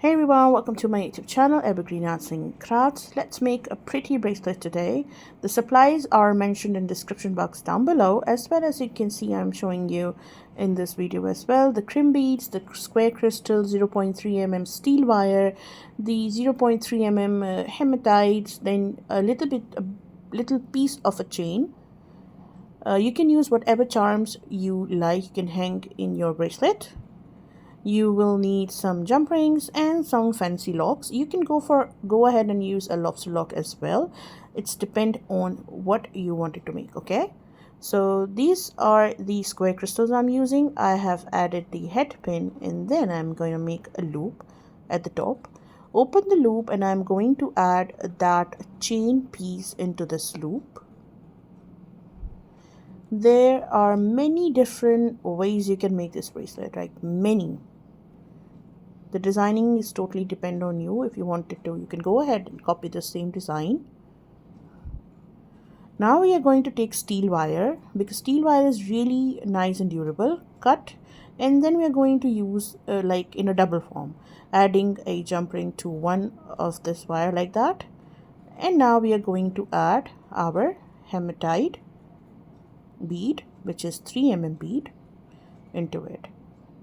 Hey everyone, welcome to my YouTube channel, Evergreen Arts and Crafts. Let's make a pretty bracelet today. The supplies are mentioned in the description box down below, as well as you can see I'm showing you in this video as well. The crimp beads, the square crystal, 0.3 mm steel wire, the 0.3 mm hematites, then a little piece of a chain. You can use whatever charms you like, you can hang in your bracelet. You will need some jump rings and some fancy locks. You can go ahead and use a lobster lock as well. It's depend on what you wanted to make. Okay, so these are the square crystals I'm using. I have added the head pin, and then I'm going to make a loop at the top. Open the loop, and I'm going to add that chain piece into this loop. There are many different ways you can make this bracelet, right? Many. The designing is totally depend on you. If you wanted to, you can go ahead and copy the same design. Now we are going to take steel wire, because steel wire is really nice and durable. Cut, and then we are going to use like in a double form, adding a jump ring to one of this wire like that. And now we are going to add our hematite bead, which is 3 mm bead, into it.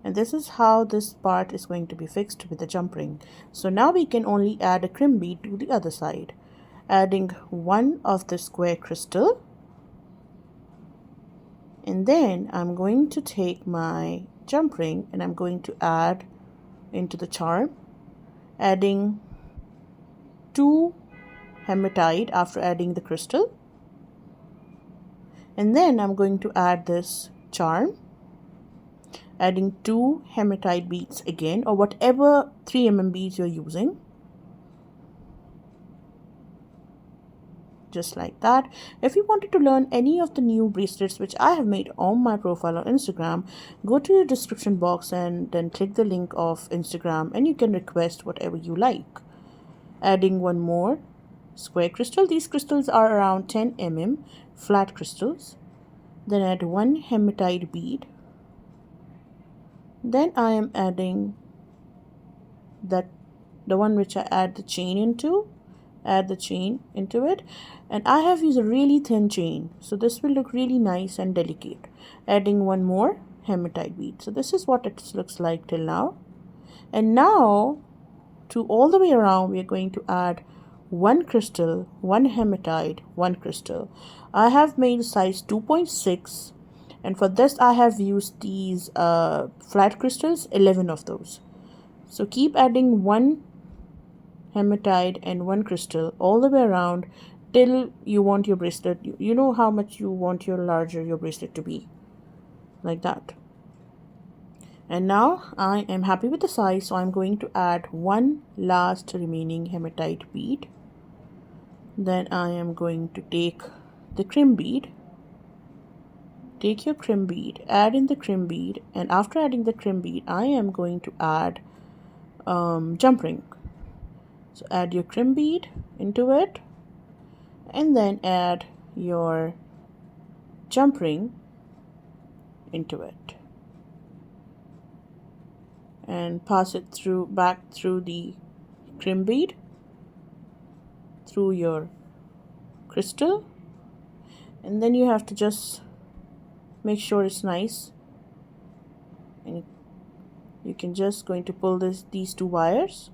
And this is how this part is going to be fixed with the jump ring. So now we can only add a crimp bead to the other side, adding one of the square crystal, and then I'm going to take my jump ring and I'm going to add into the charm, adding 2 hematite after adding the crystal, and then I'm going to add this charm, adding 2 hematite beads again, or whatever 3 mm beads you're using, just like that. If you wanted to learn any of the new bracelets which I have made on my profile on Instagram, go to the description box and then click the link of Instagram, and you can request whatever you like. Adding one more square crystal. These crystals are around 10 mm flat crystals. Then add 1 hematite bead. Then I am adding the one which I add the chain into. Add the chain into it, and I have used a really thin chain, so this will look really nice and delicate. Adding one more hematite bead. So this is what it looks like till now. And now to all the way around we are going to add 1 crystal, 1 hematite, 1 crystal. I have made size 2.6, and for this I have used these flat crystals, 11 of those. So keep adding 1 hematite and 1 crystal all the way around till you want your bracelet, you know how much you want your bracelet to be, like that. And now I am happy with the size, so I'm going to add 1 last remaining hematite bead. Then I am going to take the crimp bead. Take your crimp bead, add in the crimp bead, and after adding the crimp bead I am going to add jump ring. So add your crimp bead into it, and then add your jump ring into it, and pass it back through the crimp bead, through your crystal, and then you have to just make sure it's nice, and you can just going to pull these 2 wires.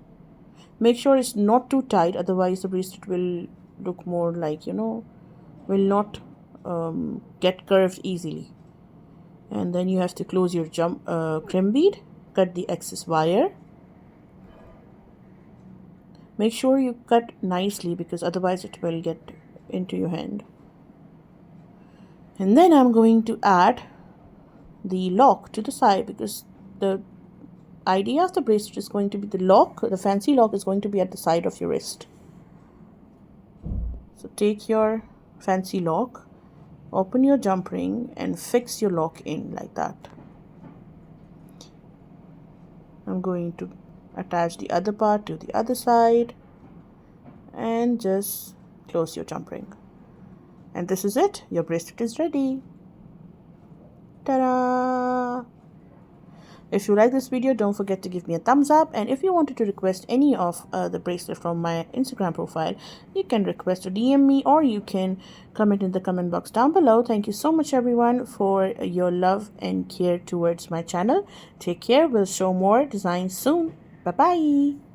Make sure it's not too tight, otherwise the bracelet will look more like, will not get curved easily. And then you have to close your crimp bead, cut the excess wire. Make sure you cut nicely, because otherwise it will get into your hand. And then I'm going to add the lock to the side, because the idea of the bracelet is going to be the fancy lock is going to be at the side of your wrist. So take your fancy lock, open your jump ring, and fix your lock in like that. I'm going to attach the other part to the other side and just close your jump ring. And this is it. Your bracelet is ready. Ta-da! If you like this video, don't forget to give me a thumbs up. And if you wanted to request any of the bracelet from my Instagram profile, you can request or DM me, or you can comment in the comment box down below. Thank you so much everyone for your love and care towards my channel. Take care. We'll show more designs soon. Bye bye.